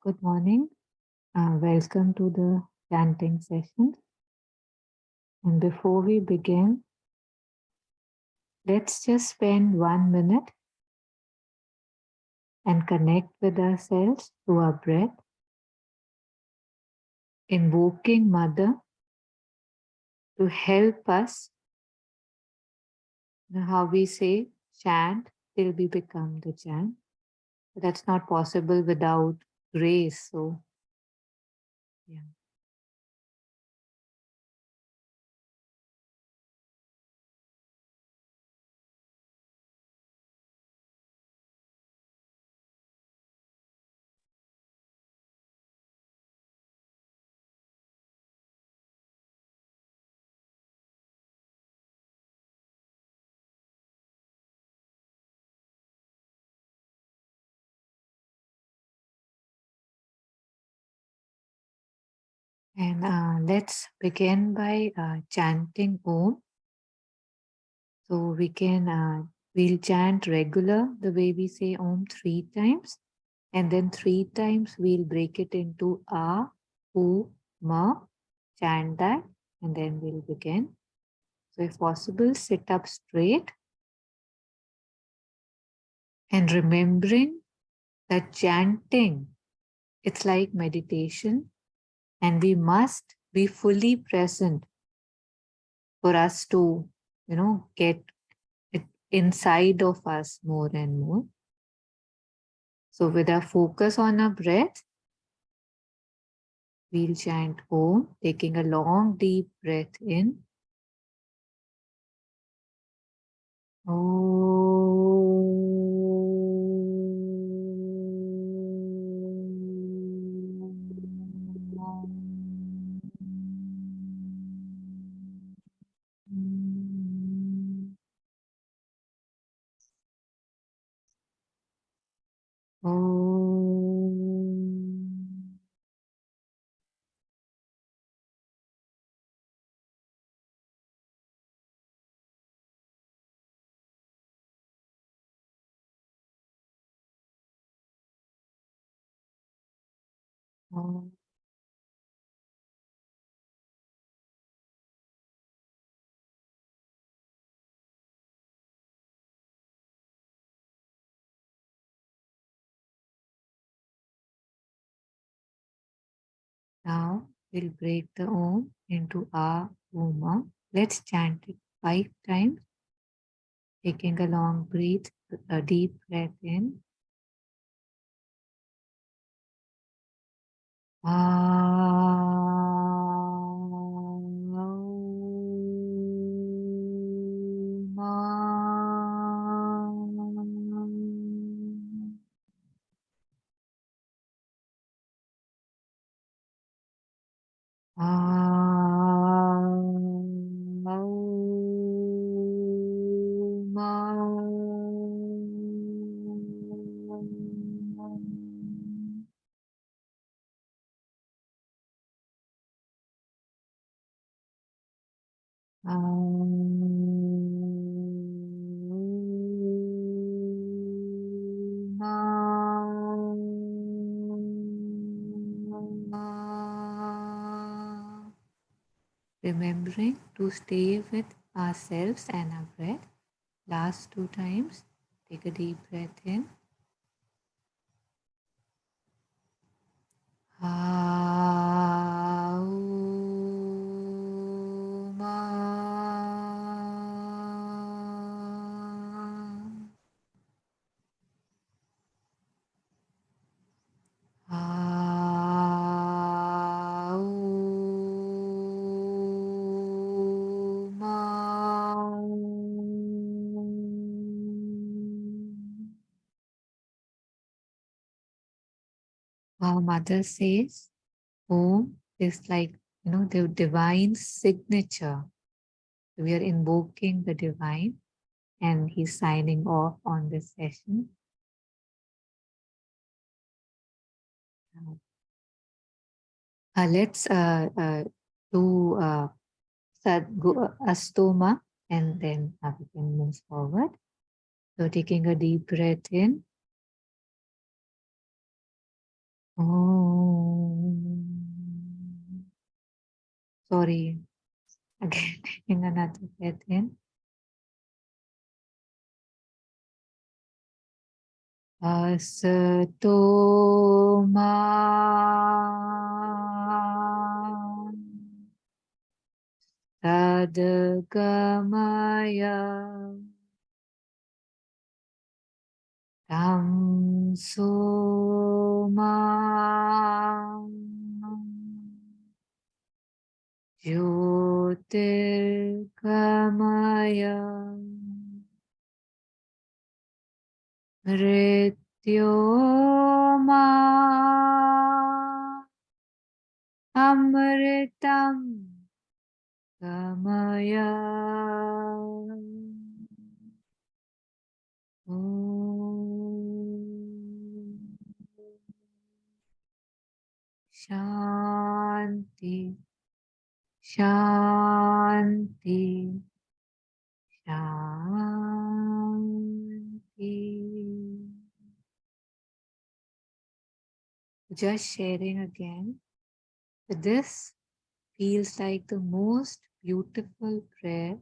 Good morning. Welcome to the chanting session. And before we begin, let's just spend 1 minute and connect with ourselves through our breath, invoking Mother to help us. How we say chant till we become the chant. But that's not possible without grace. So, yeah. And let's begin by chanting Om. So we'll chant regular, the way we say Om 3 times. And then 3 times we'll break it into A, U, Ma, chant that, and then we'll begin. So if possible, sit up straight. And remembering that chanting, it's like meditation, and we must be fully present for us to, get it inside of us more and more. So with our focus on our breath, we'll chant Om, taking a long, deep breath in. Now we'll break the Om into A, Uma. Let's chant it 5 times. Taking a long breath, a deep breath in. Remembering to stay with ourselves and our breath. Last 2 times, take a deep breath in. Our mother says, Om is like, the divine signature. We are invoking the divine, and he's signing off on this session. Let's do Astoma, and then we can move forward. So taking a deep breath in. Sorry, again taking another breath in. Asato ma tadgamaya tamso ma jyotirgamaya mrityoma amritam gamaya. Om Shanti, Shanti, Shanti. Just sharing again. This feels like the most beautiful prayer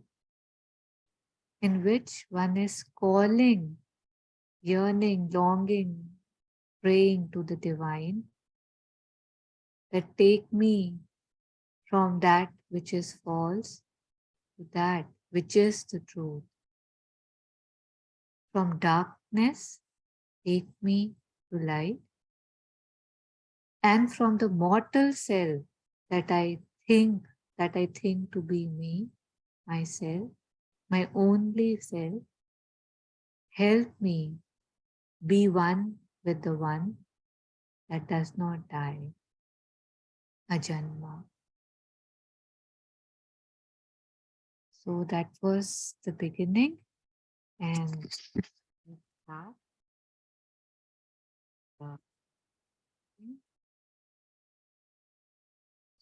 in which one is calling, yearning, longing, praying to the divine that take me from that which is false to that which is the truth. From darkness, take me to light. And from the mortal self that I think, to be me, myself, my only self, help me be one with the one that does not die, Ajanma. So that was the beginning, and let's start.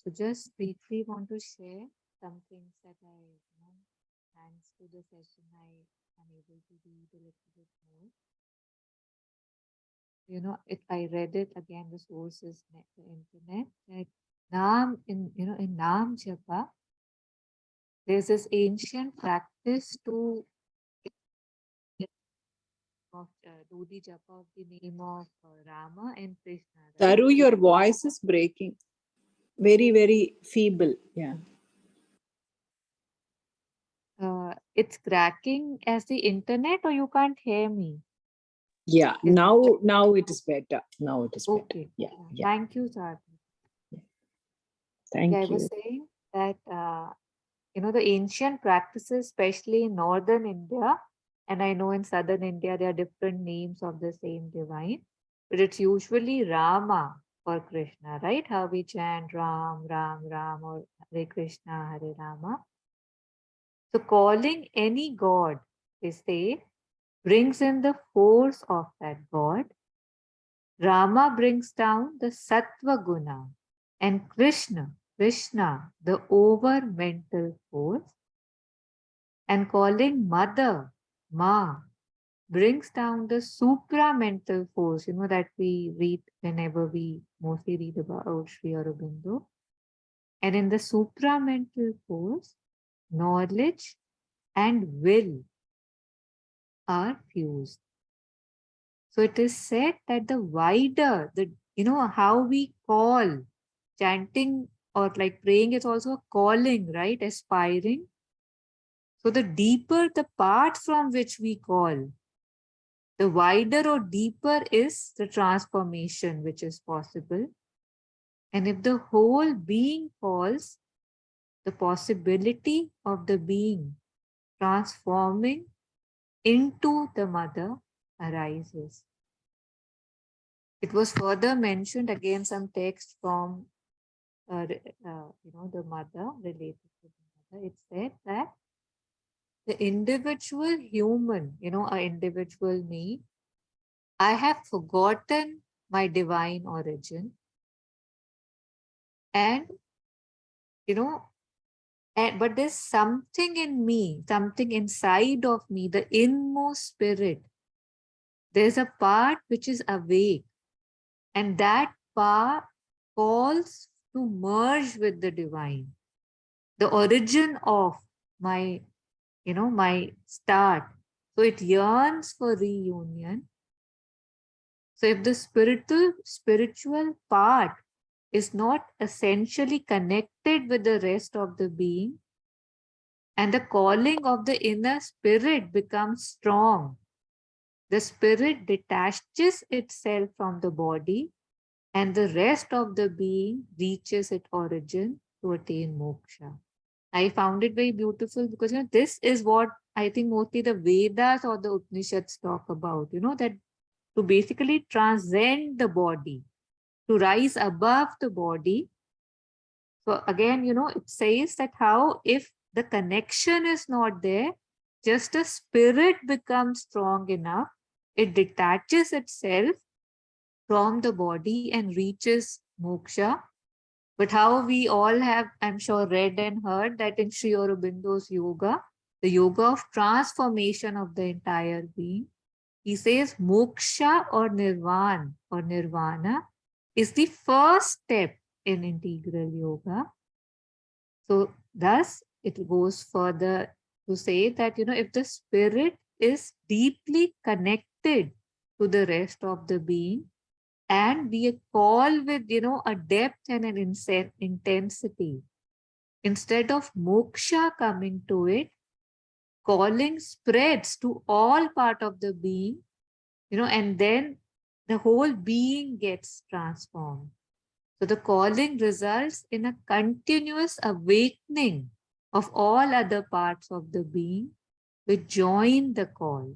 So just briefly want to share some things that thanks to the session, I am able to read a little bit more. If I read it again, the source is the internet. That Naam in Naam Japa, there's this ancient practice to do the japa of the name of Rama and Krishna, right? Taru, your voice is breaking. Very, very feeble. Yeah. It's cracking as the internet, or you can't hear me? Yeah. Now it is better. Now it is better. Okay. Yeah. Yeah. Thank you, Sarthi. Thank I you. was saying that the ancient practices, especially in northern India, and I know in southern India there are different names of the same divine, but it's usually Rama or Krishna, right? How we chant Ram, Ram, Ram, or Hare Krishna, Hare Rama. So calling any god, they say, brings in the force of that god. Rama brings down the Sattva Guna, and Krishna, the over mental force. And calling mother, Ma, brings down the supramental force, that we read whenever we mostly read about Sri Aurobindo. And in the supramental force, knowledge and will are fused. So it is said that the wider, how we call, chanting or like praying is also a calling, right? Aspiring. So the deeper the part from which we call, the wider or deeper is the transformation which is possible. And if the whole being falls, the possibility of the being transforming into the mother arises. It was further mentioned again, some text from the mother, related to the mother. It said that the individual human, an individual me, I have forgotten my divine origin. And, but there's something in me, something inside of me, the inmost spirit. There's a part which is awake, and that calls to merge with the divine, the origin of my, my start. So it yearns for reunion. So if the spiritual part is not essentially connected with the rest of the being, and the calling of the inner spirit becomes strong, the spirit detaches itself from the body, and the rest of the being reaches its origin to attain moksha. I found it very beautiful because this is what I think mostly the Vedas or the Upanishads talk about, that to basically transcend the body, to rise above the body. So again, it says that how if the connection is not there, just a spirit becomes strong enough, it detaches itself from the body and reaches moksha. But how we all have, I'm sure, read and heard that in Sri Aurobindo's yoga, the yoga of transformation of the entire being, he says moksha or nirvana is the first step in integral yoga. So thus it goes further to say that, if the spirit is deeply connected to the rest of the being, and we call with, a depth and an intensity, instead of moksha coming to it, calling spreads to all part of the being, and then the whole being gets transformed. So the calling results in a continuous awakening of all other parts of the being which join the call.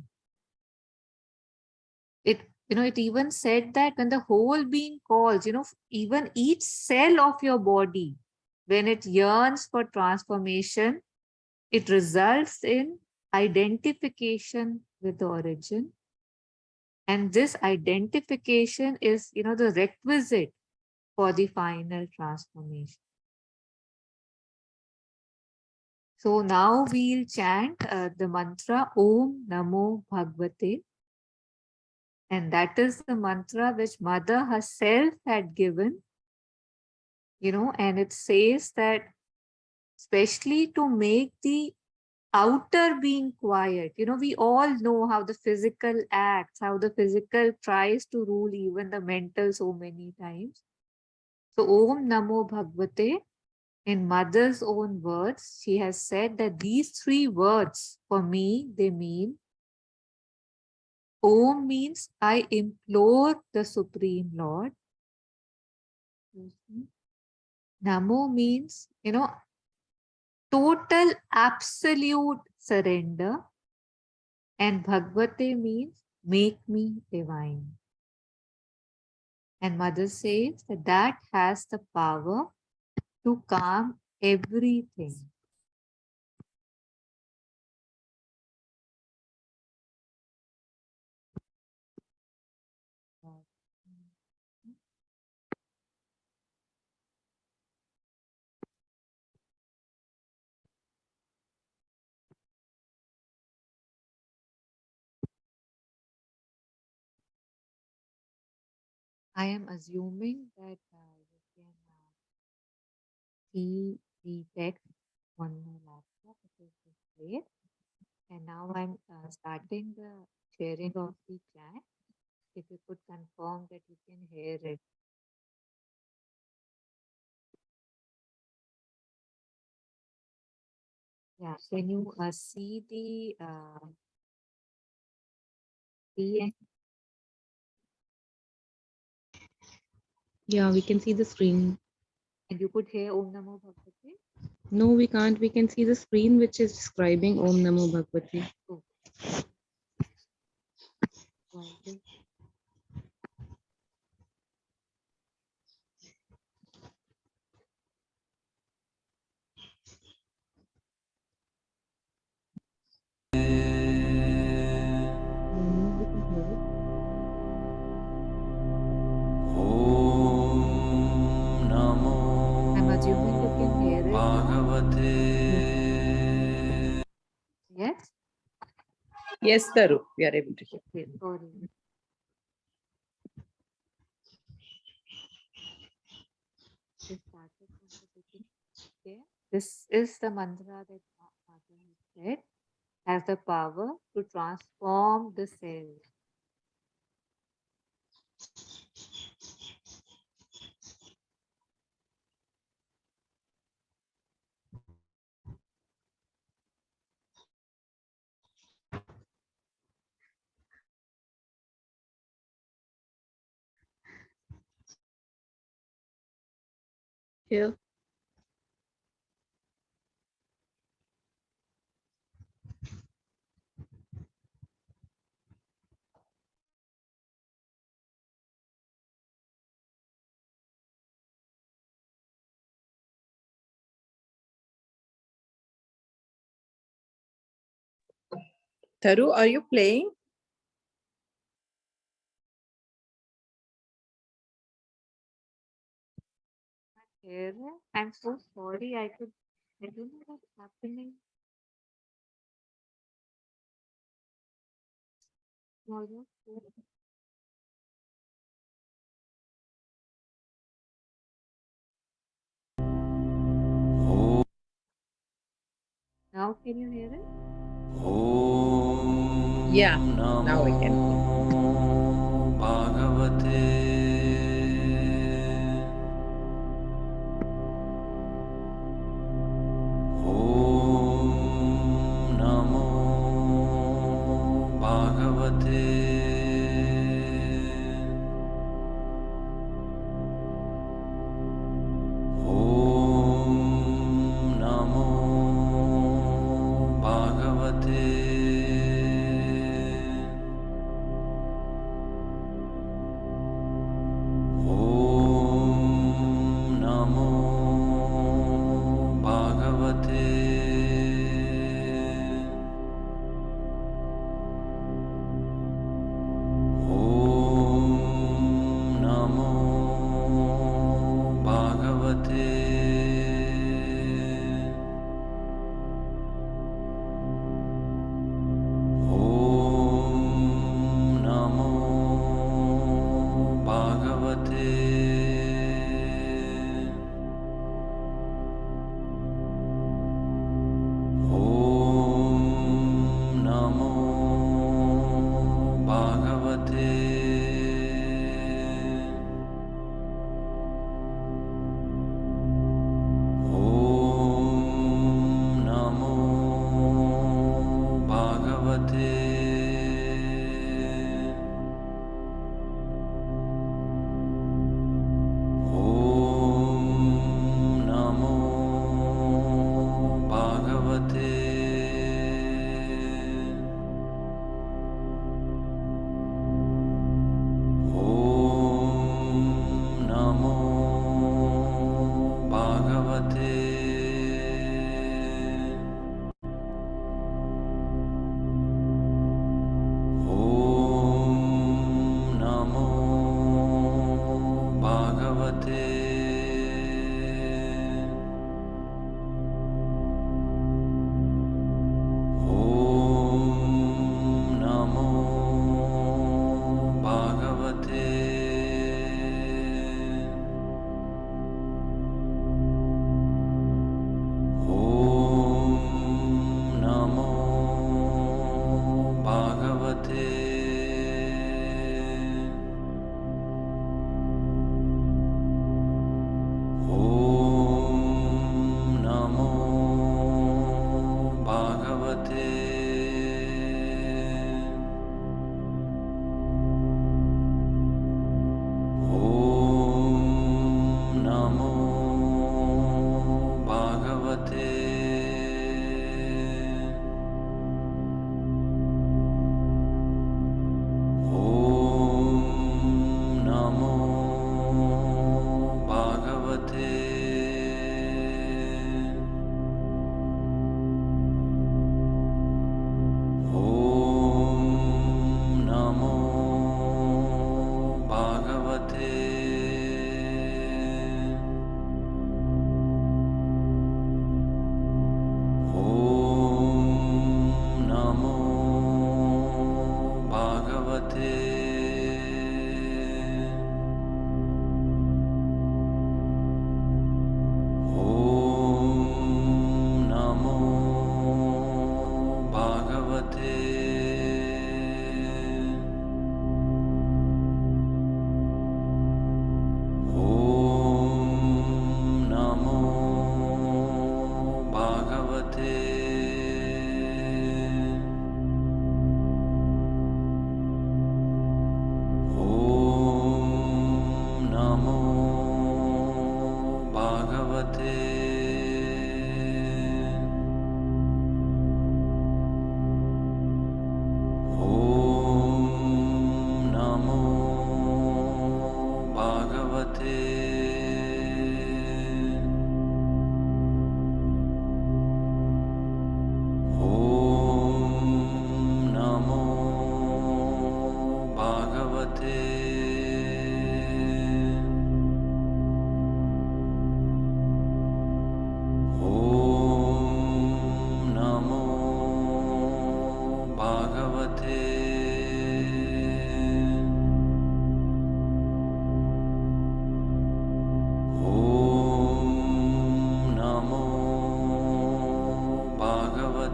It even said that when the whole being calls, even each cell of your body, when it yearns for transformation, it results in identification with the origin. And this identification is, the requisite for the final transformation. So now we'll chant the mantra Om Namo Bhagavate. And that is the mantra which Mother herself had given, and it says that especially to make the outer being quiet. We all know how the physical acts, how the physical tries to rule even the mental so many times. So Om Namo Bhagavate, in Mother's own words, she has said that these three words for me, they mean Om means I implore the Supreme Lord. Namo means, total absolute surrender. And Bhagavate means make me divine. And Mother says that that has the power to calm everything. I am assuming that you can see the text on my laptop, which is displayed. And now I'm starting the sharing of the chat. If you could confirm that you can hear it. Yeah, can you see the Yeah, we can see the screen. and you could hear Om Namo Bhagavate? No, we can't. We can see the screen which is describing Om Namo Bhagavate. Oh. Well, No, we can hear it. Om Namo I'm assuming you can hear it now. Bhagavate. Yes? Yes, Taru, we are able to hear. Okay, sorry. This is the mantra that Mother said has the power to transform the cells. Here. Taru, are you playing? I'm so sorry. I don't know what's happening. Mother. Om Now can you hear it? Yeah, now I can. नमो भगवते ॐ नमो भगवते ॐ नमो भगवते ॐ नमो भगवते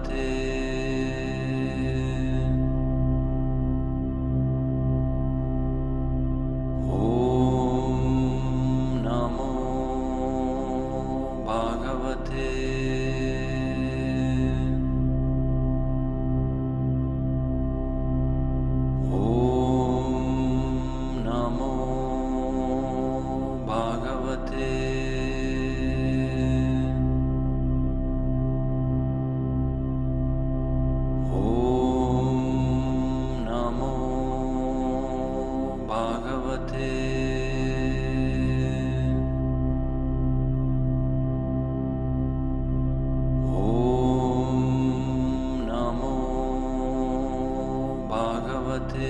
Bhagavate Om Namo Bhagavate Om Namo Bhagavate Om Namo Bhagavate Om Namo Bhagavate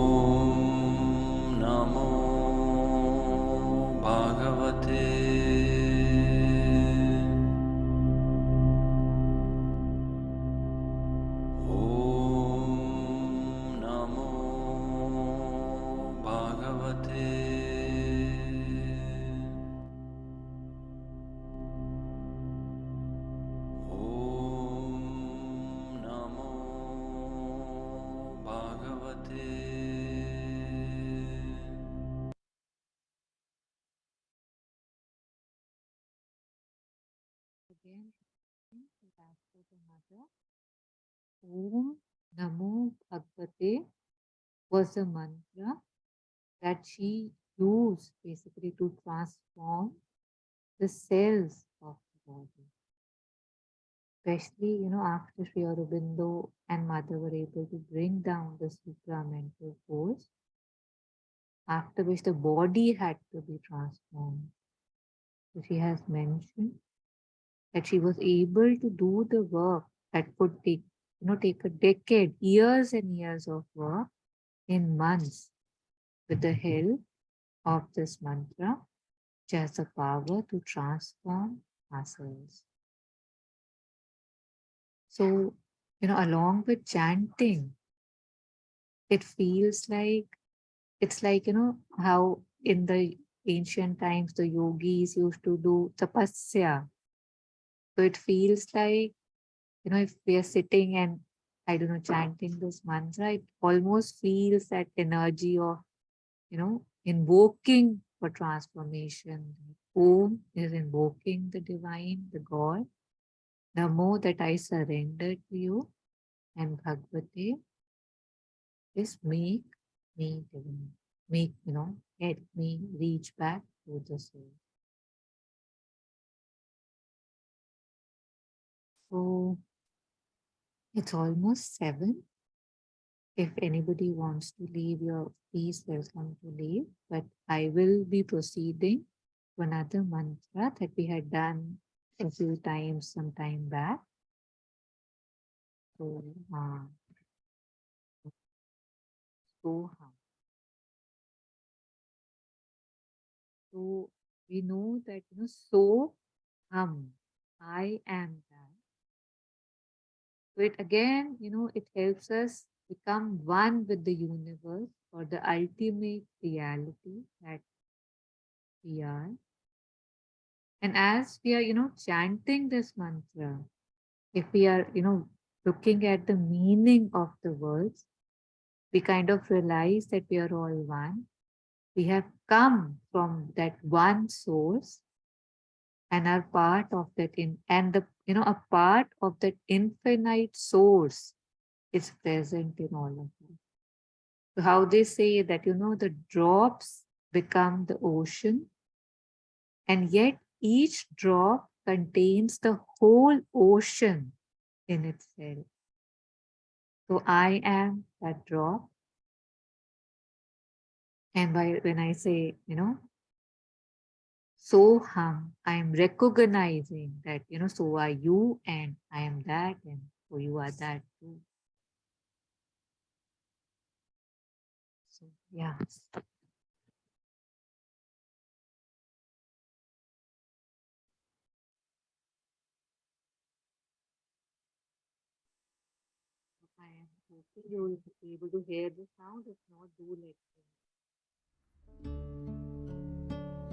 Om Namo Bhagavate Om Namo Bhagavate Om Namo Bhagavate Again, back to the mother. Om Namo Bhagavate was a mantra that she used basically to transform the cells of the body. Especially, after Sri Aurobindo and Mother were able to bring down the supramental force, after which the body had to be transformed. So she has mentioned that she was able to do the work that could take a decade, years and years of work in months with the help of this mantra, which has the power to transform ourselves. So, along with chanting, it feels like it's like, how in the ancient times the yogis used to do tapasya. So it feels like, if we are sitting and I don't know, chanting this mantra, it almost feels that energy of, invoking for transformation. Om is invoking the divine, the God. Namo, that I surrender to you. And Bhagavate is make me divine. Make, help me reach back to the soul. So it's almost 7. If anybody wants to leave, you're please welcome to leave. But I will be proceeding to another mantra that we had done a few times some time back. So, Soham. So we know that, so I am that. So it again, it helps us become one with the universe or the ultimate reality that we are. And as we are, chanting this mantra, if we are, looking at the meaning of the words, we kind of realize that we are all one. We have come from that one source and are part of that a part of that infinite source is present in all of us. So how they say that, the drops become the ocean, and yet each drop contains the whole ocean in itself. So I am that drop. And when I say, so I am recognizing that, so are you, and I am that, and so you are that too. So, yeah. I am hoping you will be able to hear the sound. If not, do let me know.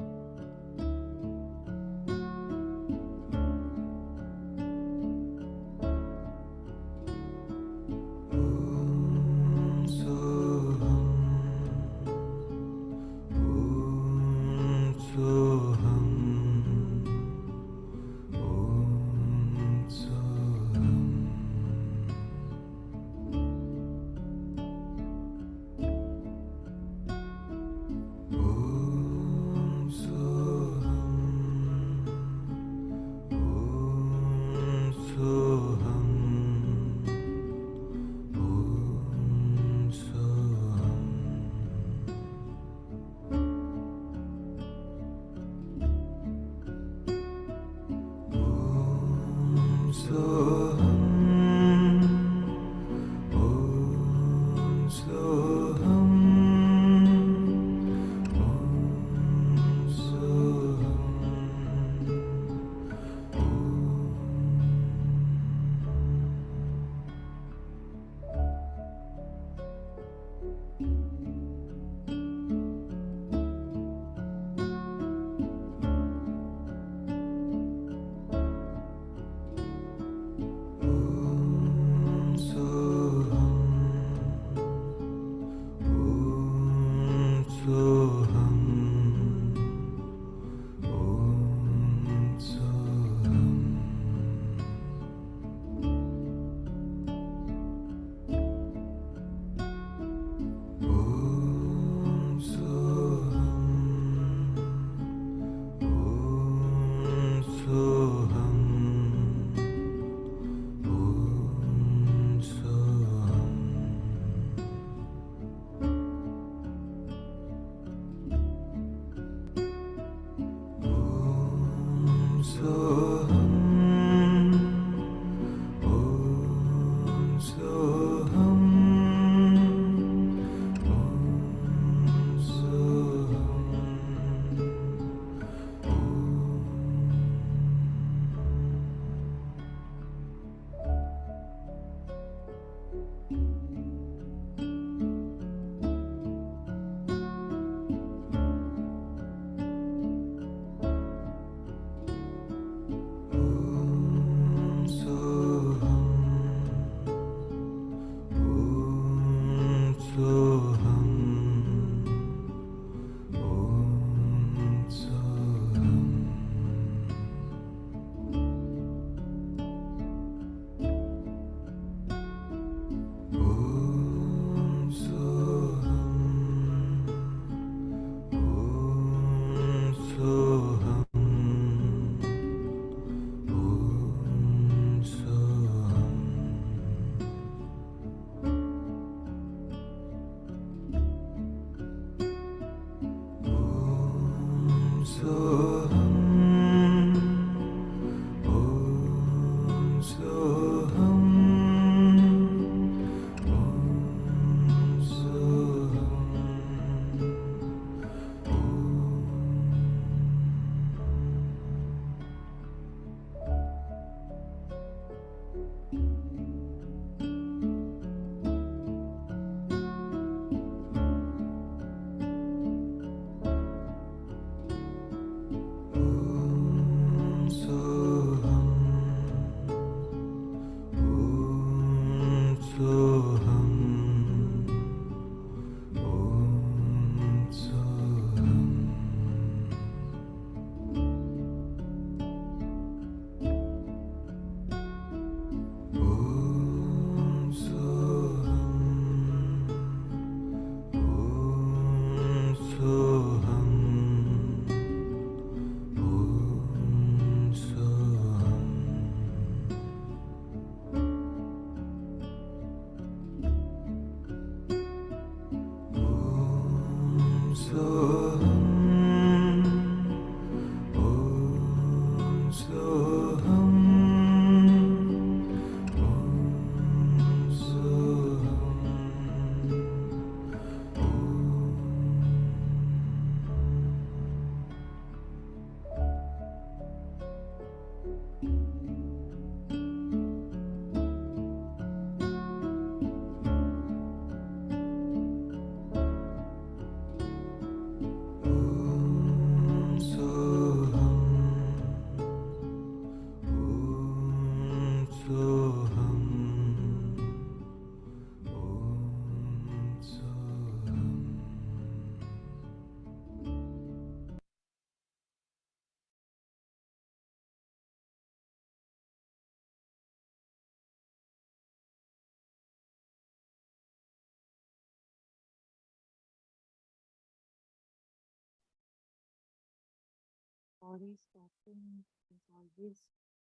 Body stopping is always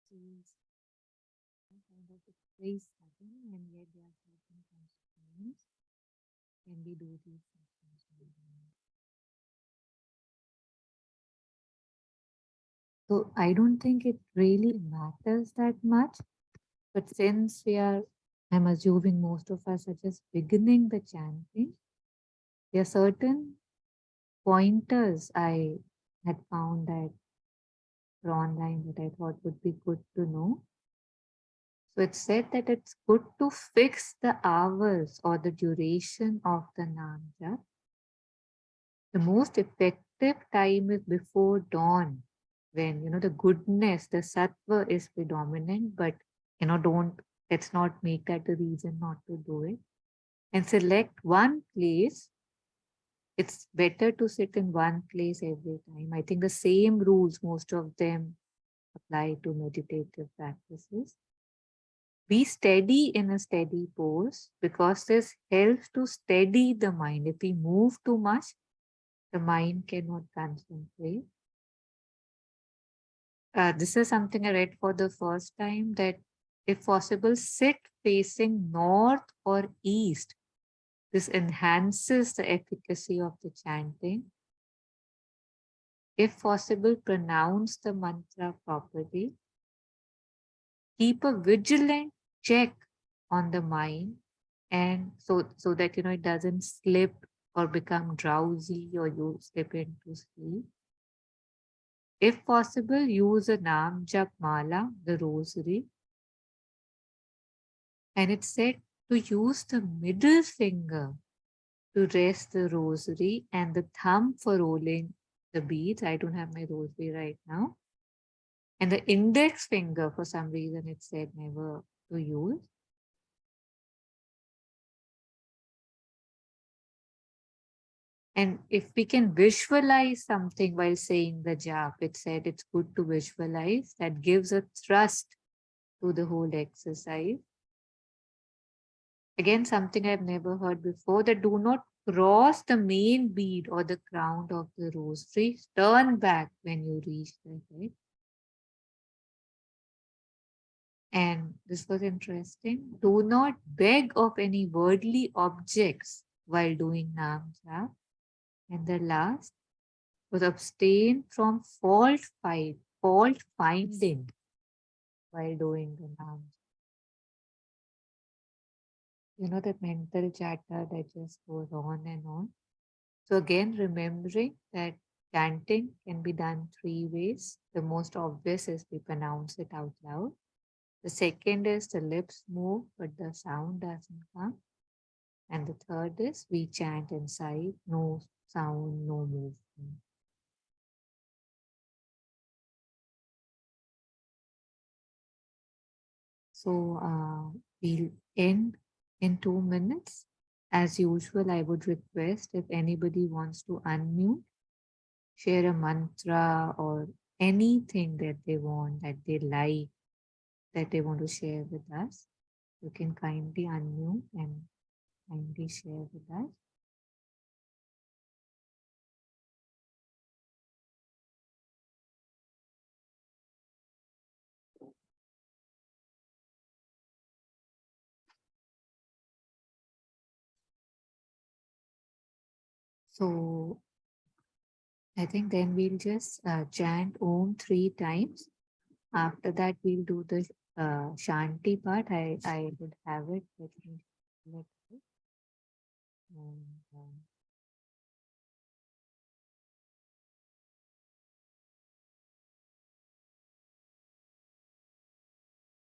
feels kind of very sudden, and yet there are certain constraints when we do these sessions. So I don't think it really matters that much, but since I'm assuming most of us are just beginning the chanting, there are certain pointers I had found that were online that I thought would be good to know. So it said that it's good to fix the hours or the duration of the Nam Jap. The most effective time is before dawn, when the goodness, the sattva is predominant, but don't let's not make that the reason not to do it. And select one place. It's better to sit in one place every time. I think the same rules, most of them apply to meditative practices. Be steady in a steady pose, because this helps to steady the mind. If we move too much, the mind cannot concentrate. This is something I read for the first time, that if possible, sit facing north or east. This enhances the efficacy of the chanting. If possible, pronounce the mantra properly. Keep a vigilant check on the mind, and so that it doesn't slip or become drowsy or you slip into sleep. If possible, use a Nam Jap Mala, the rosary. And it's said to use the middle finger to rest the rosary and the thumb for rolling the beads. I don't have my rosary right now. And the index finger, for some reason, it said never to use. And if we can visualize something while saying the jap, it said it's good to visualize. That gives a thrust to the whole exercise. Again, something I've never heard before, that do not cross the main bead or the crown of the rosary. Turn back when you reach the head. And this was interesting. Do not beg of any worldly objects while doing Nam Jap. And the last was abstain from fault finding while doing the Nam Jap. That mental chatter that just goes on and on. So again, remembering that chanting can be done 3 ways. The most obvious is we pronounce it out loud. The second is the lips move, but the sound doesn't come. And the third is we chant inside, no sound, no movement. So we'll end in 2 minutes. As usual, I would request if anybody wants to unmute, share a mantra or anything that they want, that they like, that they want to share with us. You can kindly unmute and kindly share with us. So I think then we'll just chant Om 3 times. After that, we'll do the Shanti part. I would have it. Let me let it. And,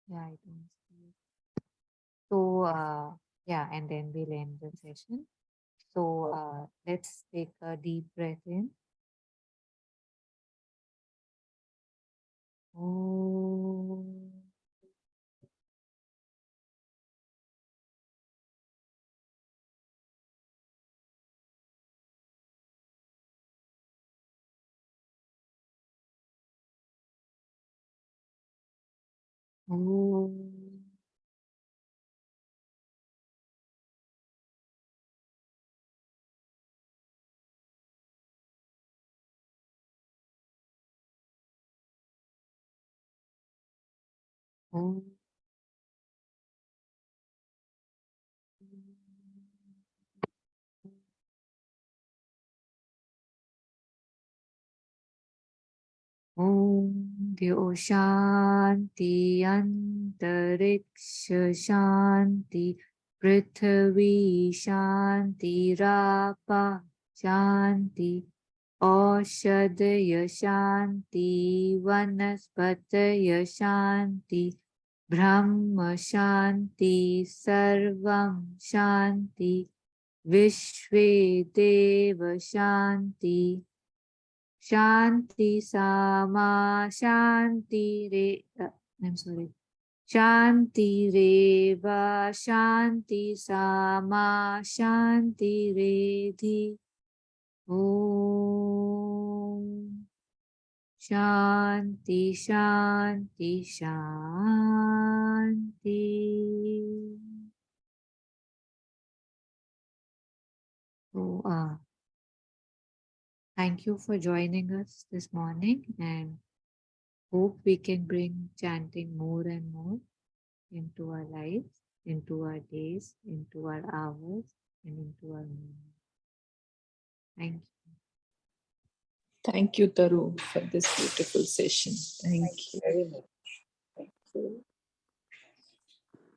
yeah, I don't see it. So yeah, and then we'll end the session. So let's take a deep breath in. Om. Om. Om. Om Dyo Shanti Antariksha Shanti Prithvi Shanti Rapa Shanti Aushadaya Shanti Vanaspataya Shanti Brahma Shanti Sarvam Shanti Vishve Deva Shanti Shanti Sama Shanti Re I'm sorry. Shanti Reva Shanti Sama Shanti Redhi Om Shanti Shanti Shanti. So thank you for joining us this morning, and hope we can bring chanting more and more into our lives, into our days, into our hours, and into our moments. Thank you. Thank you, Taru, for this beautiful session. Thank you. Very much. Thank you.